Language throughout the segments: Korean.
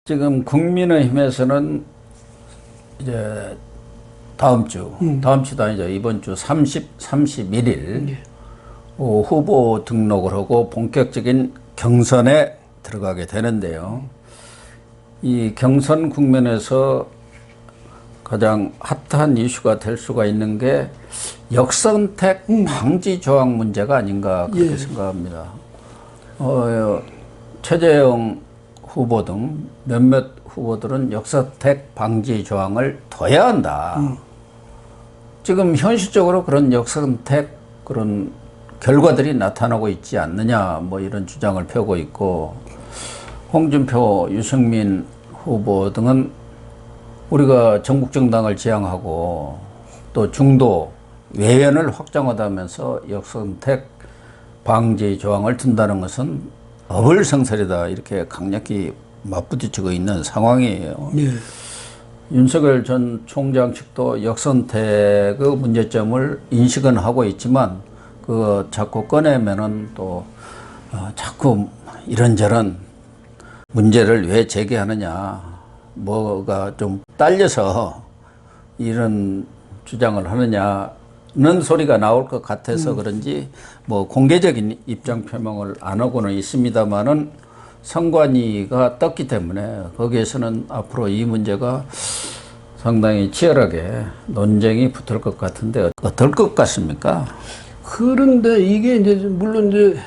지금 국민의힘에서는 이제 다음 주도 아니죠. 이번 주 31일 후보 등록을 하고 본격적인 경선에 들어가게 되는데요. 이 경선 국면에서 가장 핫한 이슈가 될 수가 있는 게 역선택 방지 조항 문제가 아닌가 그렇게 생각합니다. 최재형 후보 등 몇몇 후보들은 역선택 방지 조항을 둬야 한다. 지금 현실적으로 그런 역선택 그런 결과들이 나타나고 있지 않느냐 뭐 이런 주장을 펴고 있고, 홍준표, 유승민 후보 등은 우리가 전국정당을 지향하고 또 중도 외연을 확장하다면서 역선택 방지 조항을 둔다는 것은 어불성설이다 이렇게 강력히 맞부딪히고 있는 상황이에요. 네. 윤석열 전 총장 측도 역선택의 문제점을 인식은 하고 있지만 그 자꾸 꺼내면은 또 자꾸 이런저런 문제를 왜 제기하느냐, 뭐가 좀 딸려서 이런 주장을 하느냐는 소리가 나올 것 같아서 그런지 뭐 공개적인 입장 표명을 안 하고는 있습니다만은 선관위가 떴기 때문에 거기에서는 앞으로 이 문제가 상당히 치열하게 논쟁이 붙을 것 같은데 어떨 것 같습니까? 그런데 이게 이제 물론 이제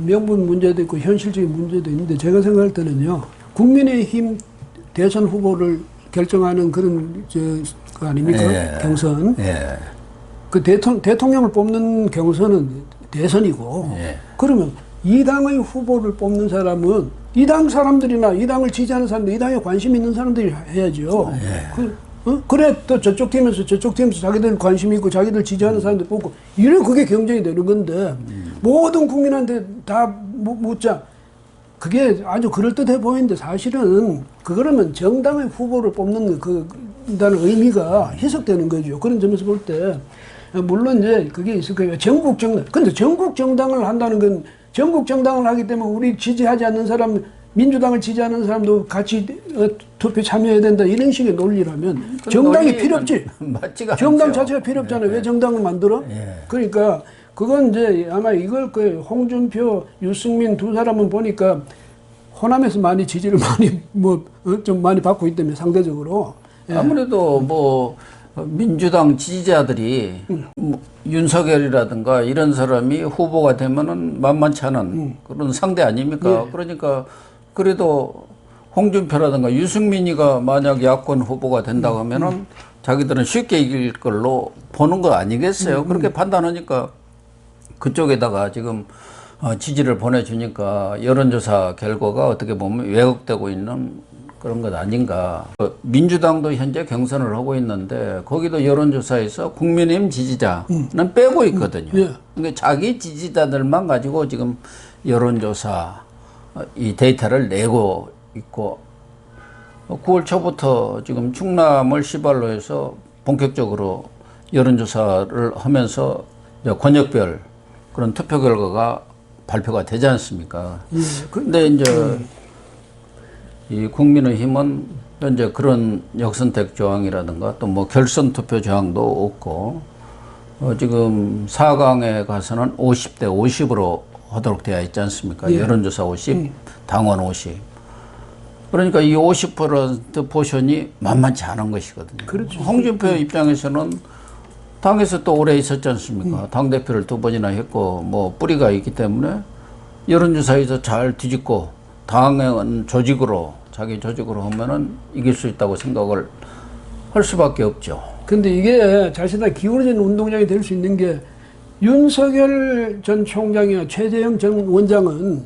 명분 문제도 있고 현실적인 문제도 있는데, 제가 생각할 때는요, 국민의힘 대선 후보를 결정하는 그런 그 아닙니까? 예. 경선. 예. 그 대통령을 뽑는 경선은 대선이고, 예. 그러면 이 당의 후보를 뽑는 사람은 이 당 사람들이나 이 당을 지지하는 사람들, 이 당에 관심 있는 사람들이 해야죠. 예. 그래 또 저쪽 팀에서 자기들 관심 있고 자기들 지지하는 사람들 뽑고, 이래 그게 경쟁이 되는 건데 모든 국민한테 다 묻자, 그게 아주 그럴듯해 보이는데 사실은 그거라면 정당의 후보를 뽑는 그다는 의미가 희석되는 거죠. 그런 점에서 볼 때 물론 이제 그게 있을 거예요. 전국 정당. 근데 전국 정당을 한다는 건 전국 정당을 하기 때문에 우리 지지하지 않는 사람, 민주당을 지지하는 사람도 같이 투표 참여해야 된다 이런 식의 논리라면 정당이 필요 없지. 정당 자체가 필요 없잖아요. 왜 정당을 만들어? 그러니까 그건 이제 아마 이걸 거예요. 홍준표, 유승민 두 사람은 보니까 호남에서 많이 지지를 많이 좀 많이 받고 있다며 상대적으로. 아무래도 뭐 민주당 지지자들이 뭐 윤석열이라든가 이런 사람이 후보가 되면은 만만치 않은 그런 상대 아닙니까? 그러니까 그래도 홍준표라든가 유승민이가 만약 야권 후보가 된다고 하면은 자기들은 쉽게 이길 걸로 보는 거 아니겠어요? 그렇게 판단하니까 그쪽에다가 지금 지지를 보내주니까 여론조사 결과가 어떻게 보면 왜곡되고 있는 그런 것 아닌가. 민주당도 현재 경선을 하고 있는데 거기도 여론조사에서 국민의힘 지지자는 빼고 있거든요. 그러니까 자기 지지자들만 가지고 지금 여론조사 이 데이터를 내고 있고, 9월 초부터 지금 충남을 시발로 해서 본격적으로 여론조사를 하면서 이제 권역별 그런 투표 결과가 발표가 되지 않습니까? 근데 이제 이 국민의힘은 현재 그런 역선택 조항이라든가 또 뭐 결선 투표 조항도 없고, 지금 4강에 가서는 50대 50으로 하도록 되어 있지 않습니까? 여론조사 50, 당원 50. 그러니까 이 50% 포션이 만만치 않은 것이거든요. 그렇죠. 홍준표 입장에서는 당에서 또 오래 있었지 않습니까? 당대표를 2번이나 했고 뭐 뿌리가 있기 때문에 여론조사에서 잘 뒤집고 당은 조직으로, 자기 조직으로 하면은 이길 수 있다고 생각을 할 수밖에 없죠. 근데 이게 자신의 기울어진 운동장이 될 수 있는 게, 윤석열 전 총장이나 최재형 전 원장은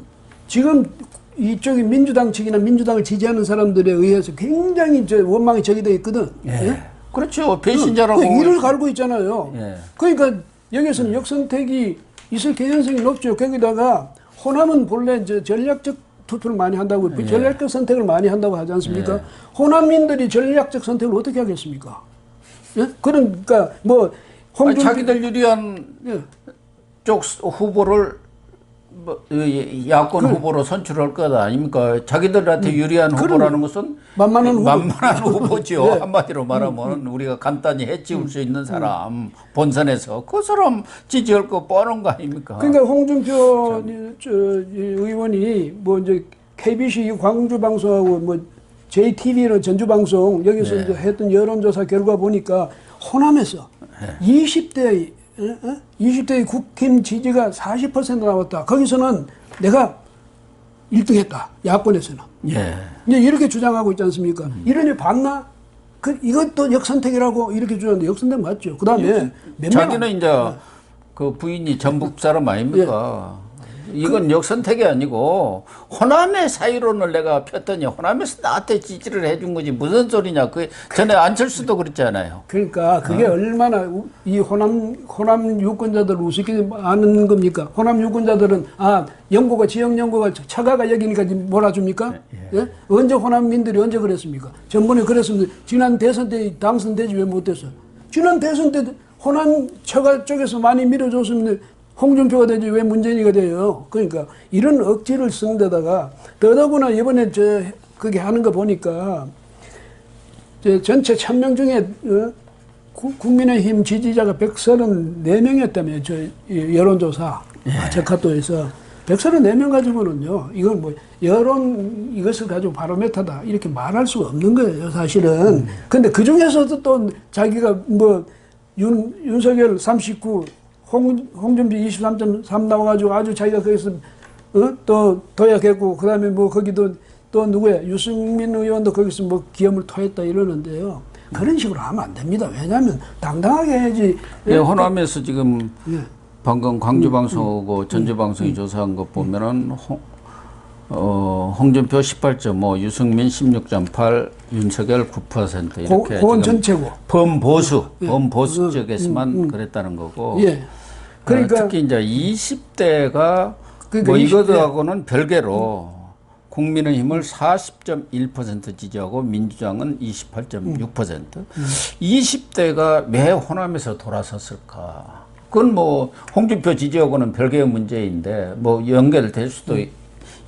지금 이쪽이 민주당 측이나 민주당을 지지하는 사람들에 의해서 굉장히 원망이 제기되어 있거든. 예? 그렇죠. 배신자라고. 이를 갈고 있잖아요. 예. 그러니까 여기서는 역선택이 있을 개연성이 높죠. 거기다가 호남은 본래 이제 전략적 투표를 많이 한다고, 전략적 선택을 많이 한다고 하지 않습니까? 호남민들이 전략적 선택을 어떻게 하겠습니까? 예? 그러니까 뭐 자기들 유리한 쪽 후보를 야권 후보로 선출할 것 아닙니까? 자기들한테 유리한 후보라는 것은 만만한 후보죠. 네. 한마디로 말하면 우리가 간단히 해치울 수 있는 사람 본선에서 그 사람 지지할 거 뻔한 거 아닙니까? 그러니까 홍준표 의원이 뭐 이제 KBC 광주 방송하고 뭐 JTB는 전주 방송 여기서 네. 이제 했던 여론조사 결과 보니까 호남에서 20대의 국힘 지지가 40% 나왔다. 거기서는 내가 1등했다. 야권에서는. 예. 이제 이렇게 주장하고 있지 않습니까? 이러니 봤나? 이것도 역선택이라고 이렇게 주장하는데 역선택 맞죠. 그 다음에 자기는 이제 그 부인이 전북 사람 아닙니까? 이건 역선택이 아니고 호남의 사유론을 내가 폈더니 호남에서 나한테 지지를 해준 거지 무슨 소리냐. 그 전에 안철수도 그랬잖아요. 그러니까 그게 얼마나 이 호남 유권자들 우습게 아는 겁니까? 호남 유권자들은 연고가 지역 연고가 처가가 여기니까 몰아줍니까? 예? 언제 호남민들이 언제 그랬습니까? 전번에 그랬으면 지난 대선 때 당선되지 왜 못됐어요? 지난 대선 때 호남 처가 쪽에서 많이 밀어줬으면 홍준표가 되지 왜 문재인이가 돼요? 그러니까 이런 억지를 쓴 데다가 더더구나 이번에 그게 하는 거 보니까 전체 1000명 중에 국민의힘 지지자가 134명이었다며 여론조사 제카토에서 134명 가지고는요 이건 뭐 여론 이것을 가지고 바로메타다 이렇게 말할 수가 없는 거예요 사실은. 근데 그 중에서도 또 자기가 뭐 윤석열 39 홍준표 23.3 나와가지고 아주 자기가 거기서 또 도약했고 그다음에 뭐 거기도 또 누구야 유승민 의원도 거기서 뭐 기염을 토했다 이러는데요. 그런 식으로 하면 안 됩니다. 왜냐하면 당당하게 해야지. 예, 호남에서 지금 방금 광주 방송하고 전주 방송이 조사한 것 보면은 홍준표 18.5, 유승민 16.8, 윤석열 9% 이렇게 그건 전체고. 범보수 쪽에서만 그랬다는 거고. 예. 그러니까 특히 이제 20대가 그러니까 뭐 이거하고는 별개로 국민의힘을 40.1% 지지하고 민주당은 28.6%. 20대가 왜 호남에서 돌아섰을까? 그건 뭐 홍준표 지지하고는 별개의 문제인데 뭐 연결될 수도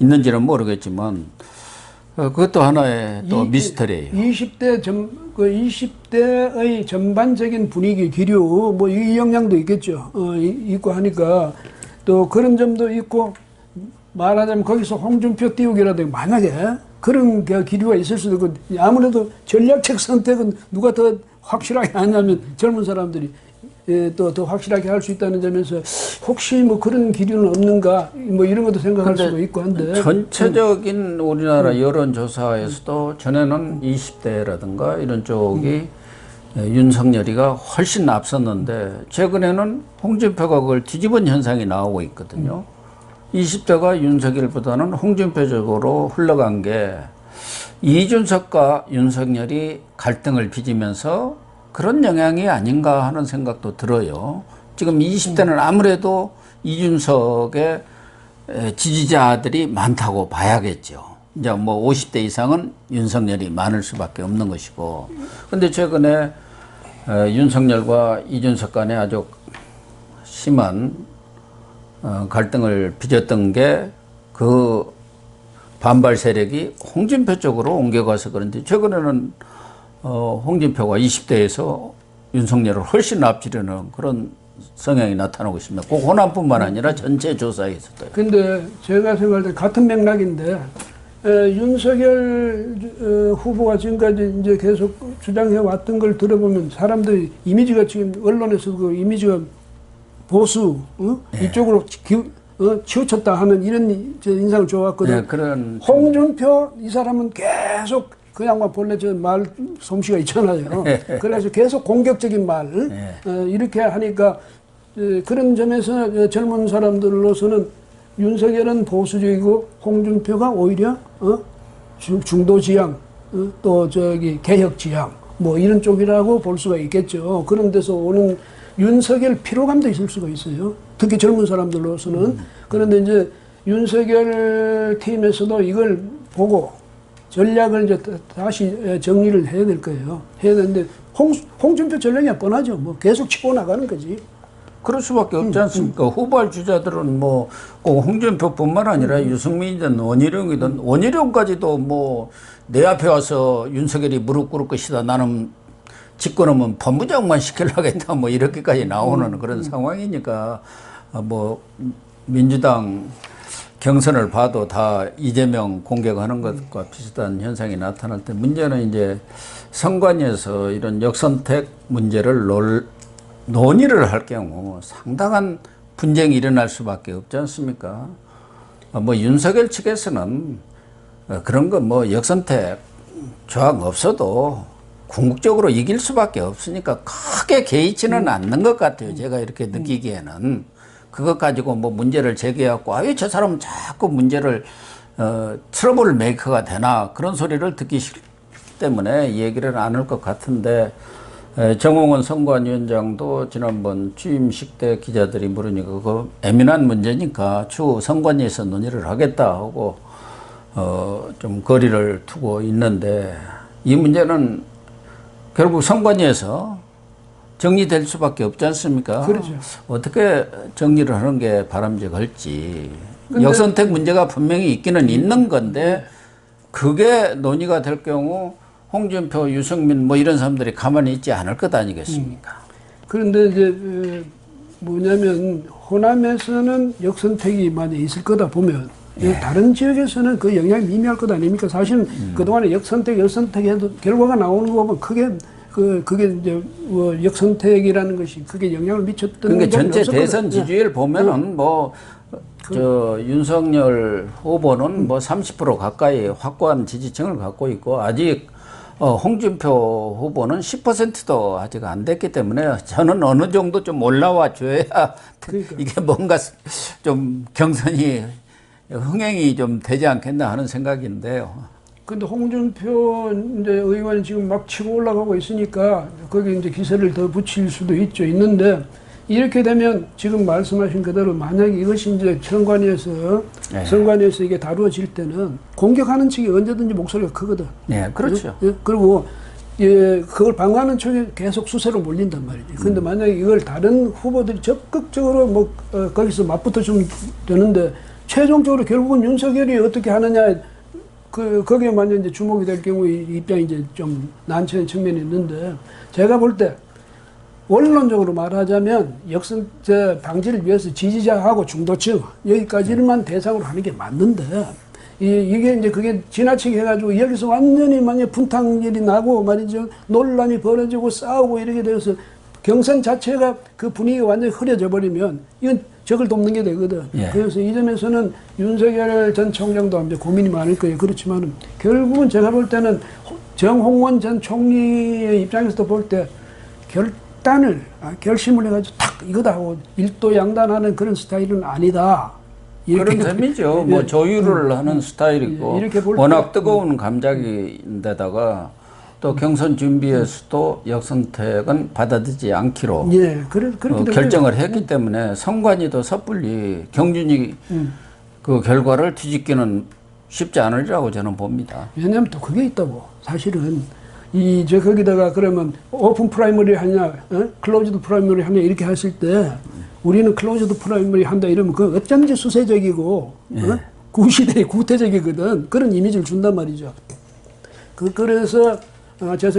있는지는 모르겠지만 그것도 하나의 또 미스터리예요. 20대의 전반적인 분위기, 기류, 뭐 이 영향도 있겠죠. 있고 하니까 또 그런 점도 있고 말하자면 거기서 홍준표 띄우기라든가 만약에 그런 기류가 있을 수도 있고 아무래도 전략적 선택은 누가 더 확실하게 하냐면 젊은 사람들이 또 더 확실하게 할 수 있다는 점에서 혹시 뭐 그런 기류는 없는가 뭐 이런 것도 생각할 수도 있고 한데 전체적인 우리나라 여론조사에서도 전에는 20대라든가 이런 쪽이 윤석열이가 훨씬 앞섰는데 최근에는 홍준표가 그걸 뒤집은 현상이 나오고 있거든요. 20대가 윤석열보다는 홍준표 쪽으로 흘러간 게 이준석과 윤석열이 갈등을 빚으면서 그런 영향이 아닌가 하는 생각도 들어요. 지금 20대는 아무래도 이준석의 지지자들이 많다고 봐야겠죠. 이제 뭐 50대 이상은 윤석열이 많을 수밖에 없는 것이고. 근데 최근에 윤석열과 이준석 간에 아주 심한 갈등을 빚었던 게 그 반발 세력이 홍준표 쪽으로 옮겨가서 그런데 최근에는 홍준표가 20대에서 윤석열을 훨씬 앞지르는 그런 성향이 나타나고 있습니다. 꼭 호남뿐만 아니라 전체 조사에서도요. 근데 제가 생각할 때 같은 맥락인데 윤석열 후보가 지금까지 이제 계속 주장해 왔던 걸 들어보면 사람들이 이미지가 지금 언론에서 그 이미지가 보수 이쪽으로 치우쳤다 하는 이런 인상을 줘왔거든요. 네, 그런 홍준표 이 사람은 계속 그 양반 본래 저 말 솜씨가 있잖아요. 그래서 계속 공격적인 말 이렇게 하니까 그런 점에서 젊은 사람들로서는 윤석열은 보수적이고 홍준표가 오히려 중도 지향 또 저기 개혁 지향 뭐 이런 쪽이라고 볼 수가 있겠죠. 그런 데서 오는 윤석열 피로감도 있을 수가 있어요. 특히 젊은 사람들로서는. 그런데 이제 윤석열 팀에서도 이걸 보고 전략을 이제 다시 정리를 해야 될 거예요. 해야 되는데 홍준표 전략이 뻔하죠. 뭐 계속 치고 나가는 거지. 그럴 수밖에 없지 않습니까? 후보할 주자들은 뭐 꼭 홍준표뿐만 아니라 유승민이든 원희룡이든 원희룡까지도 뭐 내 앞에 와서 윤석열이 무릎 꿇을 것이다. 나는 집권하면 본부장만 시키려겠다. 뭐 이렇게까지 나오는 그런 상황이니까 뭐 민주당 경선을 봐도 다 이재명 공격하는 것과 비슷한 현상이 나타날 때 문제는 이제 선관위에서 이런 역선택 문제를 논의를 할 경우 상당한 분쟁이 일어날 수밖에 없지 않습니까? 뭐 윤석열 측에서는 그런 거 뭐 역선택 조항 없어도 궁극적으로 이길 수밖에 없으니까 크게 개의치는 않는 것 같아요. 제가 이렇게 느끼기에는. 그것 가지고 뭐 문제를 제기해갖고 왜 저 사람은 자꾸 문제를 트러블 메이커가 되나 그런 소리를 듣기 싫기 때문에 얘기를 안 할 것 같은데 정홍원 선관위원장도 지난번 취임식 때 기자들이 물으니까 그거 예민한 문제니까 추후 선관위에서 논의를 하겠다 하고 좀 거리를 두고 있는데 이 문제는 결국 선관위에서 정리될 수밖에 없지 않습니까? 그렇죠. 어떻게 정리를 하는 게 바람직할지. 역선택 문제가 분명히 있기는 있는 건데 그게 논의가 될 경우 홍준표, 유승민 뭐 이런 사람들이 가만히 있지 않을 것 아니겠습니까? 그런데 이제 뭐냐면 호남에서는 역선택이 만약 있을 거다 보면 다른 지역에서는 그 영향이 미미할 것 아닙니까? 사실은 그동안에 역선택 해도 결과가 나오는 거 보면 크게 그게 이제 역선택이라는 것이 크게 영향을 미쳤던. 그러니까 전체 대선 지지율 보면은 저 윤석열 후보는 뭐 30% 가까이 확고한 지지층을 갖고 있고 아직 홍준표 후보는 10%도 아직 안 됐기 때문에 저는 어느 정도 좀 올라와 줘야 그러니까. 이게 뭔가 좀 경선이 흥행이 좀 되지 않겠나 하는 생각인데요. 근데 홍준표 이제 의원이 지금 막 치고 올라가고 있으니까 거기 이제 기세를 더 붙일 수도 있는데 이렇게 되면 지금 말씀하신 그대로 만약에 이것이 이제 선관위에서 이게 다루어질 때는 공격하는 측이 언제든지 목소리가 크거든. 네, 그렇죠. 그리고 그걸 방어하는 쪽이 계속 수세로 몰린단 말이지. 근데 만약에 이걸 다른 후보들이 적극적으로 거기서 맞붙어 주면 되는데 최종적으로 결국은 윤석열이 어떻게 하느냐 거기에 만약 이제 주목이 될 경우 이 입장이 이제 좀 난처한 측면이 있는데 제가 볼 때 원론적으로 말하자면 역선택 방지를 위해서 지지자하고 중도층 여기까지만 대상으로 하는 게 맞는데 이게 이제 그게 지나치게 해가지고 여기서 완전히 만약 분탕일이 나고 말이죠 논란이 벌어지고 싸우고 이렇게 되어서 경선 자체가 그 분위기가 완전히 흐려져 버리면 이건 적을 돕는 게 되거든. 예. 그래서 이 점에서는 윤석열 전 총장도 이제 고민이 많을 거예요. 그렇지만은 결국은 제가 볼 때는 정홍원 전 총리의 입장에서도 볼 때 결심을 해가지고 탁 이거다 하고 일도양단하는 그런 스타일은 아니다. 그런 셈이죠. 뭐 조율을 하는 스타일이고 워낙 뜨거운 감정인데다가 또 경선 준비에서도 역선택은 받아들이지 않기로 결정을 했기 때문에 선관위도 섣불리 경준이 그 결과를 뒤집기는 쉽지 않으리라고 저는 봅니다. 왜냐하면 또 그게 있다고. 사실은 거기다가 그러면 오픈 프라이머리 하냐, 클로즈드 프라이머리 하냐 이렇게 하실 때 우리는 클로즈드 프라이머리 한다 이러면 그 어쩐지 수세적이고 구시대의 구태적이거든. 그런 이미지를 준단 말이죠. 그래서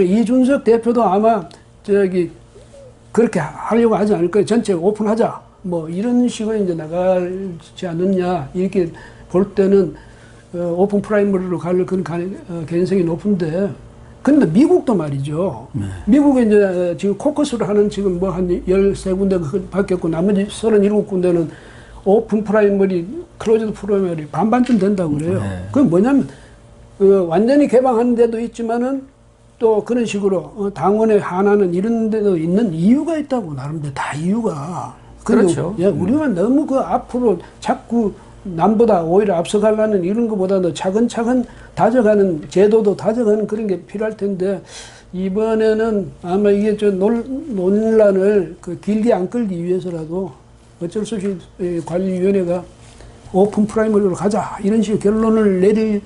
이준석 대표도 아마 그렇게 하려고 하지 않을 거예요. 전체 오픈하자. 뭐 이런 식으로 이제 나가지 않느냐. 이렇게 볼 때는 오픈 프라이머리로 갈 그런 개연성이 높은데 근데 미국도 말이죠. 미국에 이제 지금 코커스를 하는 지금 뭐 한 13군데 바뀌었고 나머지 37군데는 오픈 프라이머리, 클로즈드 프라이머리 반반쯤 된다고 그래요. 그건 뭐냐면 완전히 개방하는 데도 있지만은 또 그런 식으로 당원의 하나는 이런 데도 있는 이유가 있다고 나름대로 다 이유가. 그렇죠. 우리가 너무 그 앞으로 자꾸 남보다 오히려 앞서가려는 이런 것보다도 차근차근 다져가는 제도도 다져가는 그런 게 필요할 텐데 이번에는 아마 이게 논란을 길게 안 끌기 위해서라도 어쩔 수 없이 관리위원회가 오픈 프라이머리로 가자 이런 식의 결론을 내릴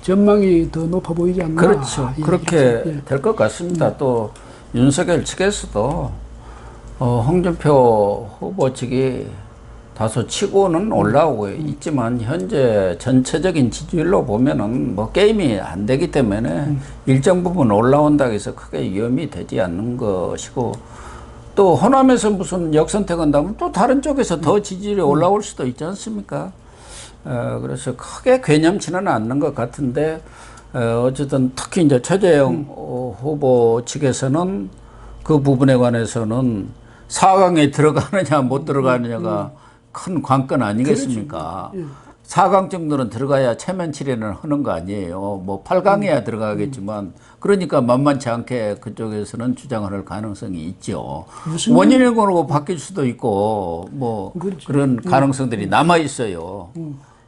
전망이 더 높아 보이지 않나. 그렇죠. 그렇게 될 것 같습니다. 또 윤석열 측에서도 홍준표 후보 측이 다소 치고는 올라오고 있지만 현재 전체적인 지지율로 보면은 뭐 게임이 안 되기 때문에 일정 부분 올라온다고 해서 크게 위험이 되지 않는 것이고, 또 호남에서 무슨 역선택한다면 또 다른 쪽에서 더 지지율이 올라올 수도 있지 않습니까? 그래서 크게 괴념치는 않는 것 같은데, 어쨌든 특히 이제 최재형 후보 측에서는 그 부분에 관해서는 4강에 들어가느냐 못 들어가느냐가 큰 관건 아니겠습니까? 그렇죠. 4강 정도는 들어가야 체면 치레는 하는 거 아니에요. 뭐 8강에야 들어가겠지만, 그러니까 만만치 않게 그쪽에서는 주장을 할 가능성이 있죠. 원인을 바뀔 수도 있고 뭐 그렇죠. 그런 가능성들이 남아 있어요.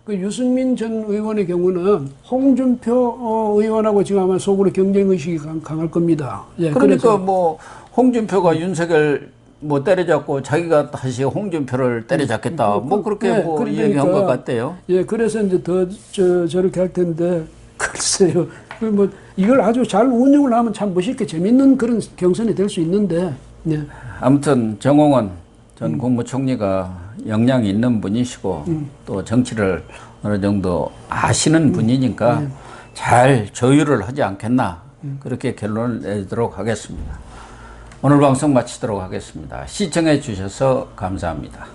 그 유승민 전 의원의 경우는 홍준표 의원하고 지금 아마 속으로 경쟁 의식이 강할 겁니다. 예, 그러니까 그래서 뭐 홍준표가 윤석열 뭐 때려잡고 자기가 다시 홍준표를 때려잡겠다. 뭐 그렇게 네, 뭐 그러니까, 얘기한 것 같대요. 예, 그래서 이제 더 저렇게 할 텐데 글쎄요. 뭐 이걸 아주 잘 운영을 하면 참 멋있게 재밌는 그런 경선이 될 수 있는데. 예. 아무튼 정홍원 전 국무총리가 역량이 있는 분이시고 또 정치를 어느 정도 아시는 분이니까 잘 조율을 하지 않겠나, 그렇게 결론을 내도록 하겠습니다. 오늘 방송 마치도록 하겠습니다. 시청해 주셔서 감사합니다.